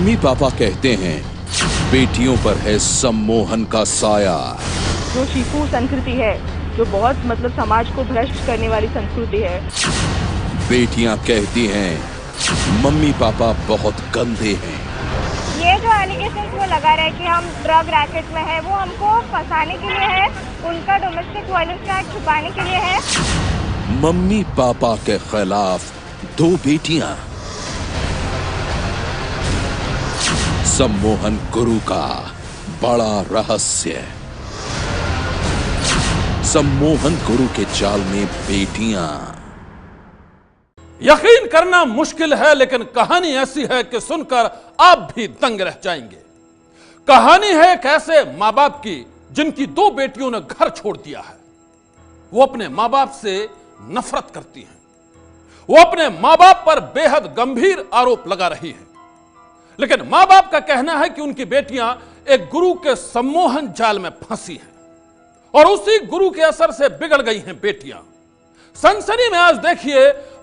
Mummy papa कहते हैं बेटियों पर है सम्मोहन का साया। जो शिफू संस्कृति है, जो बहुत मतलब समाज को भ्रष्ट करने वाली संस्कृति है। बेटियां कहती हैं मम्मी पापा बहुत गंदे हैं। ये जो एलिगेशंस वो लगा रहे हैं कि हम ड्रग रैकेट में है, वो हमको फंसाने के लिए है, उनका डोमेस्टिक वायलेंस का एक्ट छुपाने के लिए है। मम्मी पापा के खिलाफ दो बेटियां। सम्मोहन गुरु का बड़ा रहस्य। सम्मोहन गुरु के जाल में बेटियां। यकीन करना मुश्किल है, लेकिन कहानी ऐसी है कि सुनकर आप भी दंग रह जाएंगे। कहानी है एक ऐसे मां बाप की जिनकी दो बेटियों ने घर छोड़ दिया है। वो अपने मां बाप से नफरत करती हैं। वो अपने मां बाप पर बेहद गंभीर आरोप लगा रही हैं। लेकिन मां बाप का कहना है कि उनकी बेटियां एक गुरु के सम्मोहन जाल में फंसी हैं और उसी गुरु के असर से बिगड़ गई हैं बेटियां। सनसनी में आज देखिए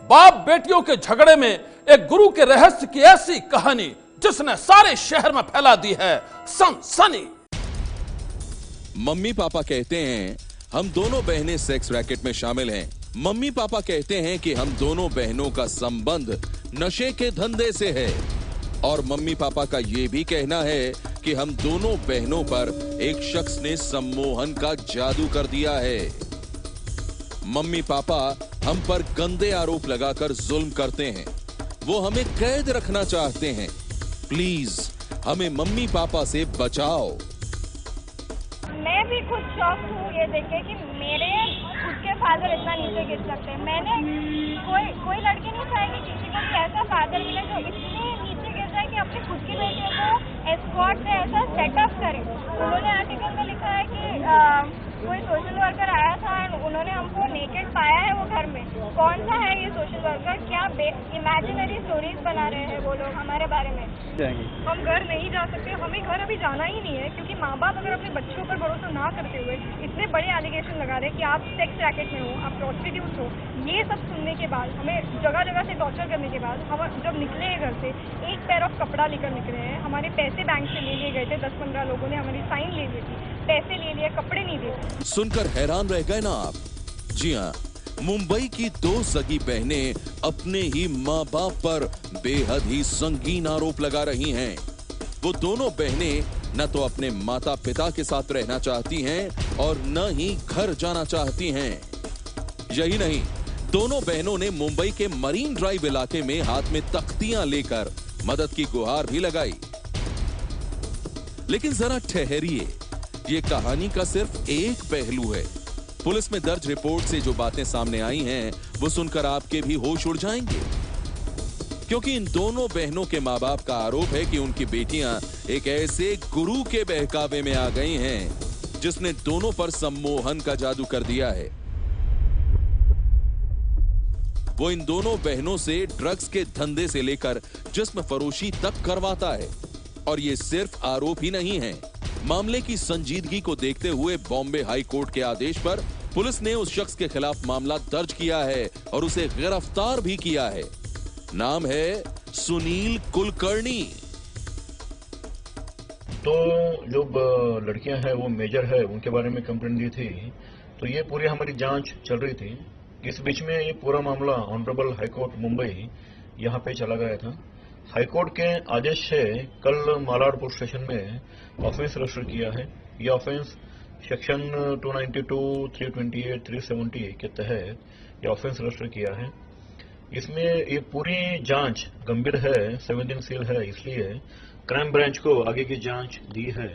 बाप बेटियों के झगड़े में एक गुरु के रहस्य की ऐसी कहानी जिसने सारे शहर में फैला दी है सनसनी। मम्मी पापा कहते हैं हम दोनों बहनें सेक्स रैकेट में शामिल हैं। मम्मी पापा कहते हैं कि हम दोनों बहनों का संबंध नशे के धंधे से है। और मम्मी पापा का यह भी कहना है कि हम दोनों बहनों पर एक शख्स ने सम्मोहन का जादू कर दिया है। मम्मी पापा हम पर गंदे आरोप लगाकर जुल्म करते हैं। वो हमें कैद रखना चाहते हैं। प्लीज हमें मम्मी पापा से बचाओ। मैं भी खुद शॉक हूँ ये देख के कि मेरे खुद के फादर इतना नीचे गिर सकते हैं। मैंने कोई लड़की नहीं चाहेगी किसी को भी ऐसा फादर मिले जो इतने नीचे गिर जाए कि अपनी खुद की बेटियों को एस्कॉर्ट से ऐसा सेटअप करे। उन्होंने आर्टिकल में लिखा है कि कोई सोशल वर्कर आया था और उन्होंने हमको नेकेड पाया है वो घर में। कौन सा है ये सोशल वर्कर? क्या इमेजिनरी स्टोरीज बना रहे हैं वो लोग हमारे बारे में। हम घर नहीं जा सकते, हमें घर अभी जाना ही नहीं है क्योंकि माँ बाप अगर अपने बच्चों पर भरोसा ना करते हुए इतने बड़े एलिगेशन लगा रहे हैं कि आप सेक्स रैकेट में हो, आप प्रोस्टिट्यूट हो। ये सब सुनने के बाद हमें जगह जगह से टॉर्चर करने के बाद हम जब निकले हैं घर से, एक पैर ऑफ कपड़ा लेकर निकले हैं। हमारे पैसे बैंक से ले लिए गए थे, 10-15 लोगों ने हमारी साइन ले ली थी, पैसे ले लिए, कपड़े नहीं दिए। सुनकर हैरान रह गए ना आप? जी हाँ, मुंबई की दो सगी बहनें अपने ही माँ बाप पर बेहद ही संगीन आरोप लगा रही हैं। वो दोनों बहनें न तो अपने माता पिता के साथ रहना चाहती हैं और न ही घर जाना चाहती हैं। यही नहीं, दोनों बहनों ने मुंबई के मरीन ड्राइव इलाके में हाथ में तख्तियां लेकर मदद की गुहार भी लगाई। लेकिन जरा ठहरिए, ये कहानी का सिर्फ एक पहलू है। पुलिस में दर्ज रिपोर्ट से जो बातें सामने आई हैं, वो सुनकर आपके भी होश उड़ जाएंगे। क्योंकि इन दोनों बहनों के माँ बाप का आरोप है कि उनकी बेटियां एक ऐसे गुरु के बहकावे में आ गई हैं, जिसने दोनों पर सम्मोहन का जादू कर दिया है। वो इन दोनों बहनों से ड्रग्स के धंधे से लेकर जिस्म फरोशी तक करवाता है। और ये सिर्फ आरोप ही नहीं है। मामले की संजीदगी को देखते हुए बॉम्बे हाई कोर्ट के आदेश पर पुलिस ने उस शख्स के खिलाफ मामला दर्ज किया है और उसे गिरफ्तार भी किया है। नाम है सुनील कुलकर्णी। तो जो लड़कियां हैं वो मेजर है, उनके बारे में कंप्लेंट दी थी। तो ये पूरी हमारी जांच चल रही थी। इस बीच में ये पूरा मामला ऑनरेबल हाई कोर्ट मुंबई यहाँ पे चला गया था। हाईकोर्ट के आदेश से कल मालाड पुलिस स्टेशन में ऑफेंस रजिस्टर किया है। यह ऑफेंस सेक्शन 292, 328, 370 के तहत यह ऑफेंस रजिस्टर किया है। इसमें ये पूरी जांच गंभीर है, संवेदनशील है, इसलिए क्राइम ब्रांच को आगे की जांच दी है।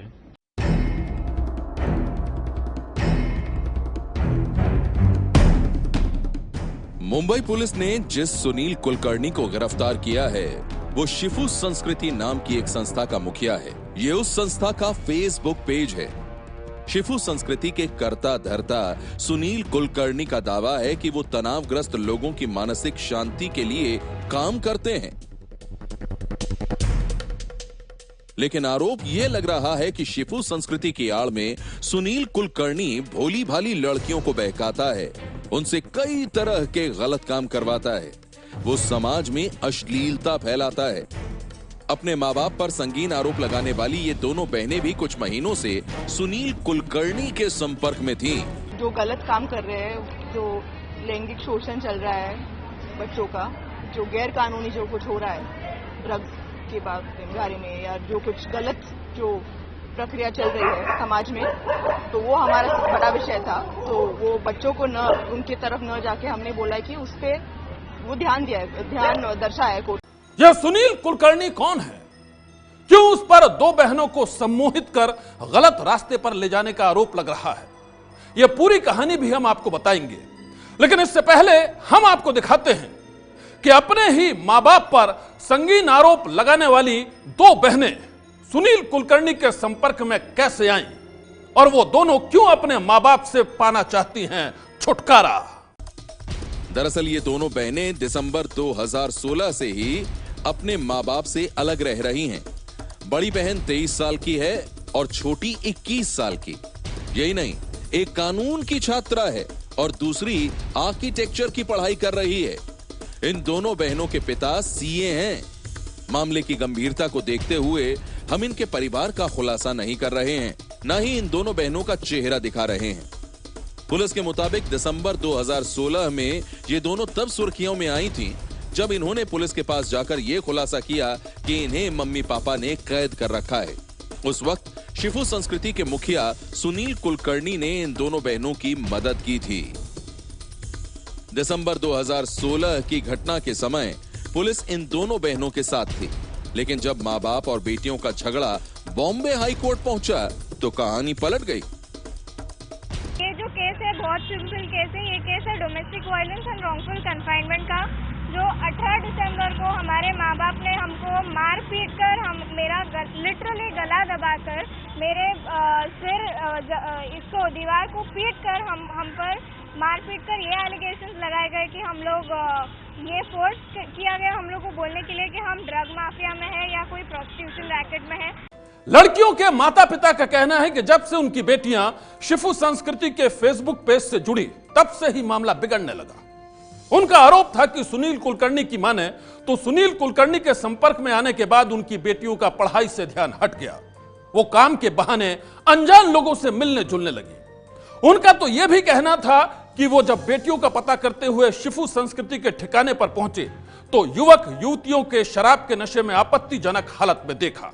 मुंबई पुलिस ने जिस सुनील कुलकर्णी को गिरफ्तार किया है, वो शिफू संस्कृति नाम की एक संस्था का मुखिया है। ये उस संस्था का फेसबुक पेज है। शिफू संस्कृति के कर्ता धर्ता सुनील कुलकर्णी का दावा है कि वो तनावग्रस्त लोगों की मानसिक शांति के लिए काम करते हैं। लेकिन आरोप यह लग रहा है कि शिफू संस्कृति की आड़ में सुनील कुलकर्णी भोली भाली लड़कियों को बहकाता है, उनसे कई तरह के गलत काम करवाता है। वो समाज में अश्लीलता फैलाता है। अपने माँ बाप पर संगीन आरोप लगाने वाली ये दोनों बहनें भी कुछ महीनों से सुनील कुलकर्णी के संपर्क में थीं। जो गलत काम कर रहे हैं, जो लैंगिक शोषण चल रहा है बच्चों का, जो गैर कानूनी जो कुछ हो रहा है ड्रग्स के बारे में, या जो कुछ गलत जो प्रक्रिया चल रही है समाज में, तो वो हमारा बड़ा विषय था। तो वो बच्चों को न उनकी तरफ न जाके हमने बोला कि उस पे वो ध्यान दर्शाया है कोर्ट। यह सुनील कुलकर्णी कौन है? क्यों उस पर दो बहनों को सम्मोहित कर गलत रास्ते पर ले जाने का आरोप लग रहा है? यह पूरी कहानी भी हम आपको बताएंगे, लेकिन इससे पहले हम आपको दिखाते हैं कि अपने ही मां बाप पर संगीन आरोप लगाने वाली दो बहनें सुनील कुलकर्णी के संपर्क में कैसे आईं और वो दोनों क्यों अपने मां बाप से पाना चाहती हैं छुटकारा। दरअसल ये दोनों बहनें दिसंबर 2016 से ही अपने माँ बाप से अलग रह रही हैं। बड़ी बहन 23 साल की है और छोटी 21 साल की। यही नहीं, एक कानून की छात्रा है और दूसरी आर्किटेक्चर की पढ़ाई कर रही है। इन दोनों बहनों के पिता सीए हैं। मामले की गंभीरता को देखते हुए हम इनके परिवार का खुलासा नहीं कर रहे हैं, न ही इन दोनों बहनों का चेहरा दिखा रहे हैं। पुलिस के मुताबिक दिसंबर 2016 में ये दोनों तब सुर्खियों में आई थीं जब इन्होंने पुलिस के पास जाकर ये खुलासा किया कि इन्हें मम्मी पापा ने कैद कर रखा है। उस वक्त शिफू संस्कृति के मुखिया सुनील कुलकर्णी ने इन दोनों बहनों की मदद की थी। दिसंबर 2016 की घटना के समय पुलिस इन दोनों बहनों के साथ थी, लेकिन जब माँ बाप और बेटियों का झगड़ा बॉम्बे हाई कोर्ट पहुंचा तो कहानी पलट गई। ये जो केस है बहुत सिंपल केस है। ये केस है domestic violence and wrongful confinement का, जो 18 दिसंबर को हमारे माँ बाप ने हमको मार पीट कर, मेरा लिटरली गला दबाकर, मेरे सिर इसको दीवार को पीट कर हम पर मार पीट कर ये एलिगेशंस लगाए गए कि हम लोग ये फोर्स किया गया हम लोग को बोलने के लिए कि हम ड्रग माफिया में है या कोई प्रोस्टिट्यूशन रैकेट में है। लड़कियों के माता पिता का कहना है कि जब से उनकी बेटियां शिफू संस्कृति के फेसबुक पेज से जुड़ी तब से ही मामला बिगड़ने लगा। उनका आरोप था कि सुनील कुलकर्णी की माने तो सुनील कुलकर्णी के संपर्क में आने के बाद उनकी बेटियों का पढ़ाई से ध्यान हट गया। वो काम के बहाने अनजान लोगों से मिलने जुलने लगी। उनका तो यह भी कहना था कि वो जब बेटियों का पता करते हुए शिफू संस्कृति के ठिकाने पर पहुंचे तो युवक युवतियों के शराब के नशे में आपत्तिजनक हालत में देखा।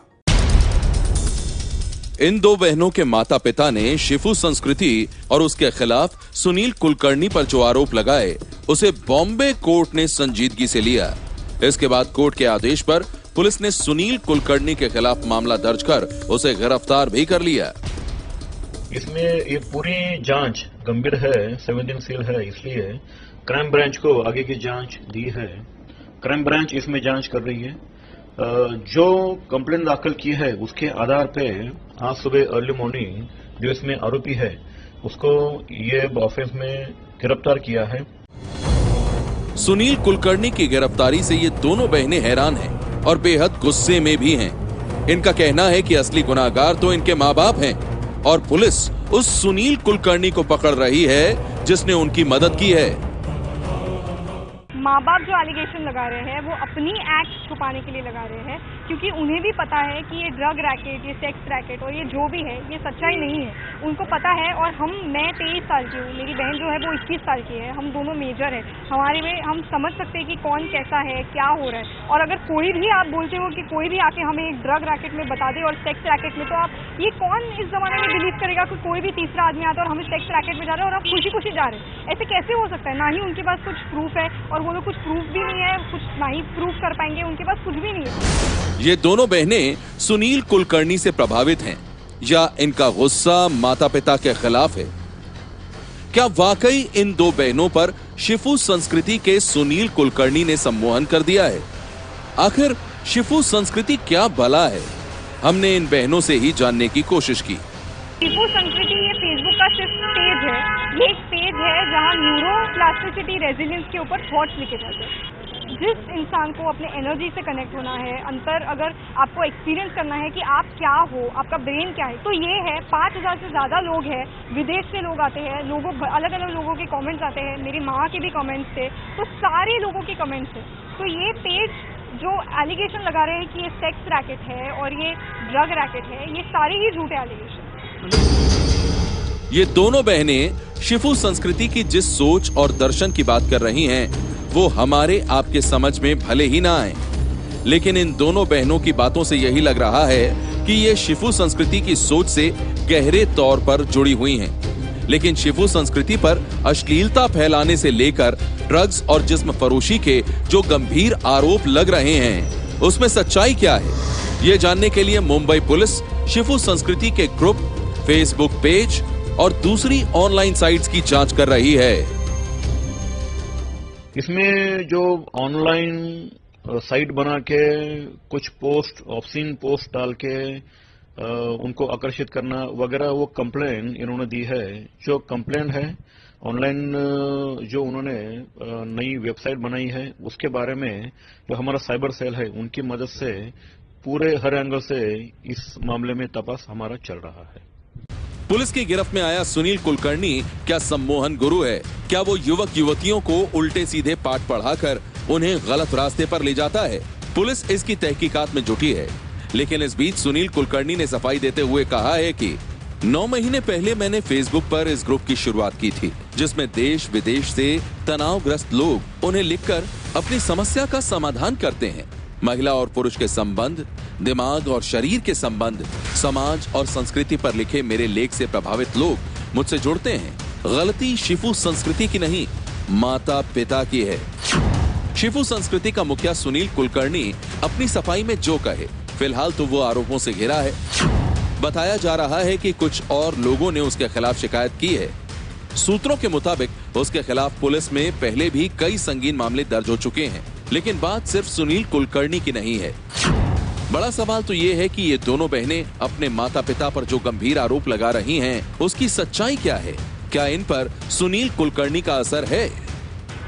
इन दो बहनों के माता पिता ने शिफू संस्कृति और उसके खिलाफ सुनील कुलकर्णी पर जो आरोप लगाए उसे बॉम्बे कोर्ट ने संजीदगी से लिया। इसके बाद कोर्ट के आदेश पर पुलिस ने सुनील कुलकर्णी के खिलाफ मामला दर्ज कर उसे गिरफ्तार भी कर लिया। इसमें ये पूरी जांच गंभीर है, संवेदनशील है, इसलिए क्राइम ब्रांच को आगे की जांच दी है। क्राइम ब्रांच इसमें जांच कर रही है। जो कंप्लेंट दाखिल की है उसके आधार पे आज सुबह अर्ली मॉर्निंग जो इसमें आरोपी है उसको ये ऑफेंस में गिरफ्तार किया है। सुनील कुलकर्णी की गिरफ्तारी से ये दोनों बहनें हैरान हैं और बेहद गुस्से में भी हैं। इनका कहना है कि असली गुनाहगार तो इनके माँ बाप हैं और पुलिस उस सुनील कुलकर्णी को पकड़ रही है जिसने उनकी मदद की है। माँ बाप जो एलिगेशन लगा रहे हैं वो अपनी एक्ट छुपाने के लिए लगा रहे हैं, क्योंकि उन्हें भी पता है कि ये ड्रग रैकेट, ये सेक्स रैकेट और ये जो भी है ये सच्चाई नहीं है, उनको पता है। और मैं 23 साल की हूँ, मेरी बहन जो है वो 21 साल की है, हम दोनों मेजर है। हमारे में हम समझ सकते हैं कि कौन कैसा है, क्या हो रहा है। और अगर कोई भी आप बोलते हो कि कोई भी आके हमें एक ड्रग रैकेट में बता दे और सेक्स रैकेट में, तो आप ये कौन इस जमाने में बिलीव करेगा कि कोई भी तीसरा आदमी आता है और हमें सेक्स रैकेट में जा रहे हैं और आप खुशी खुशी जा रहे हैं? ऐसे कैसे हो सकता है? ना ही उनके पास कुछ प्रूफ है और वो लोग कुछ प्रूफ भी नहीं है, कुछ ना ही प्रूफ कर पाएंगे, उनके पास कुछ भी नहीं है। ये दोनों बहनें सुनील कुलकर्णी से प्रभावित हैं या इनका गुस्सा माता पिता के खिलाफ है? क्या वाकई इन दो बहनों पर शिफू संस्कृति के सुनील कुलकर्णी ने सम्मोहन कर दिया है? आखिर शिफू संस्कृति क्या भला है? हमने इन बहनों से ही जानने की कोशिश की। शिफू संस्कृति ये फेसबुक का सिर्फ पेज है। ये एक पेज है जहाँ न्यूरोप्लास्टिसिटी रेजिलियंस के ऊपर थॉट्स लिखे जाते हैं। जिस इंसान को अपने एनर्जी से कनेक्ट होना है, अंतर अगर आपको एक्सपीरियंस करना है कि आप क्या हो, आपका ब्रेन क्या है, तो ये है। 5000 से ज्यादा लोग हैं, विदेश से लोग आते हैं, अलग अलग लोगों के कमेंट्स आते हैं, मेरी माँ के भी कमेंट्स थे, तो सारे लोगों के कमेंट्स थे। तो ये पेज जो एलिगेशन लगा रहे हैं कि ये सेक्स रैकेट है और ये ड्रग रैकेट है, ये सारे ही झूठे एलिगेशन। ये दोनों बहनें शिफू संस्कृति की जिस सोच और दर्शन की बात कर रही हैं, वो हमारे आपके समझ में भले ही ना आए, लेकिन इन दोनों बहनों की बातों से यही लग रहा है कि ये शिफू संस्कृति की सोच से गहरे तौर पर जुड़ी हुई हैं। लेकिन शिफू संस्कृति पर अश्लीलता फैलाने से लेकर ड्रग्स और जिस्म फरोशी के जो गंभीर आरोप लग रहे हैं, उसमें सच्चाई क्या है? ये जानने के लिए मुंबई पुलिस शिफू संस्कृति के ग्रुप, फेसबुक पेज और दूसरी ऑनलाइन साइट्स की जांच कर रही है। इसमें जो ऑनलाइन साइट बना के कुछ पोस्ट, ऑब्सीन पोस्ट डाल के उनको आकर्षित करना वगैरह, वो कंप्लेन इन्होंने दी है। जो कंप्लेन है ऑनलाइन, जो उन्होंने नई वेबसाइट बनाई है, उसके बारे में जो हमारा साइबर सेल है, उनकी मदद से पूरे हर एंगल से इस मामले में तपास हमारा चल रहा है। पुलिस की गिरफ्त में आया सुनील कुलकर्णी क्या सम्मोहन गुरु है? क्या वो युवक युवतियों को उल्टे सीधे पाठ पढ़ाकर उन्हें गलत रास्ते पर ले जाता है? पुलिस इसकी तहकीकात में जुटी है। लेकिन इस बीच सुनील कुलकर्णी ने सफाई देते हुए कहा है कि 9 महीने पहले मैंने फेसबुक पर इस ग्रुप की शुरुआत की थी, जिसमें देश विदेश से तनावग्रस्त लोग उन्हें लिखकर अपनी समस्या का समाधान करते हैं। महिला और पुरुष के संबंध, दिमाग और शरीर के संबंध, समाज और संस्कृति पर लिखे मेरे लेख से प्रभावित लोग मुझसे जुड़ते हैं। गलती शिफू संस्कृति की नहीं, माता पिता की है। शिफू संस्कृति का मुखिया सुनील कुलकर्णी अपनी सफाई में जो कहे, फिलहाल तो वो आरोपों से घिरा है। बताया जा रहा है कि कुछ और लोगों ने उसके खिलाफ शिकायत की है। सूत्रों के मुताबिक उसके खिलाफ पुलिस में पहले भी कई संगीन मामले दर्ज हो चुके हैं। लेकिन बात सिर्फ सुनील कुलकर्णी की नहीं है। बड़ा सवाल तो ये है कि ये दोनों बहनें अपने माता पिता पर जो गंभीर आरोप लगा रही हैं, उसकी सच्चाई क्या है? क्या इन पर सुनील कुलकर्णी का असर है?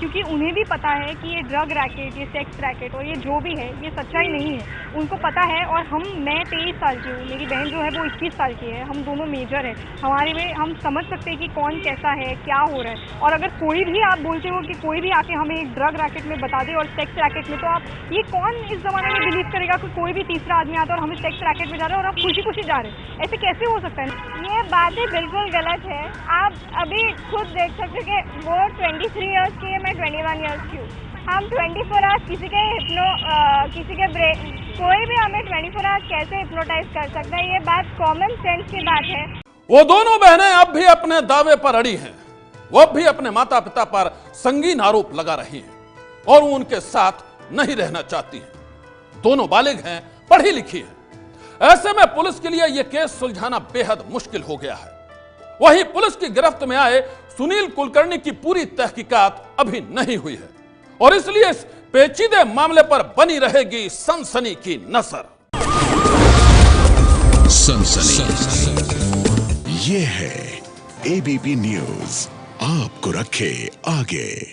क्योंकि उन्हें भी पता है कि ये ड्रग रैकेट, ये सेक्स रैकेट और ये जो भी है, ये सच्चाई नहीं है। उनको पता है। और मैं 23 साल की हूँ, मेरी बहन जो है वो 21 साल की है। हम दोनों मेजर है। हमारे में हम समझ सकते हैं कि कौन कैसा है, क्या हो रहा है। और अगर कोई भी आप बोलते हो कि कोई भी आके हमें एक ड्रग रैकेट में बता दे और सेक्स रैकेट में, तो आप ये कौन इस जमाने में बिलीव करेगा कि कोई भी तीसरा आदमी आता है और हमें सेक्स रैकेट में जा रहे हैं और आप खुशी खुशी जा रहे हैं? ऐसे कैसे हो सकता है? ये बातें बिल्कुल गलत है। आप अभी खुद देख सकते कि वो 23 इयर्स की है, मैं 21 इयर्स की हूँ। हम 24 आवर्स किसी के ब्रेन, कोई भी हमें 24 आवर्स कैसे हिप्नोटाइज कर सकता है? ये बात कॉमन सेंस की बात है। वो दोनों बहनें अब भी अपने दावे पर अड़ी हैं। वो अब भी अपने माता पिता पर संगीन आरोप लगा रही हैं और वो उनके साथ नहीं रहना चाहती हैं। दोनों बालिग हैं, पढ़ी लिखी हैं। ऐसे में पुलिस के लिए यह केस सुलझाना बेहद मुश्किल हो गया है। वहीं पुलिस की गिरफ्त में आए सुनील कुलकर्णी की पूरी तहकीकात अभी नहीं हुई है और इसलिए इस पेचीदे मामले पर बनी रहेगी सनसनी की नजर। सनसनी ये है एबीपी न्यूज, आपको रखे आगे।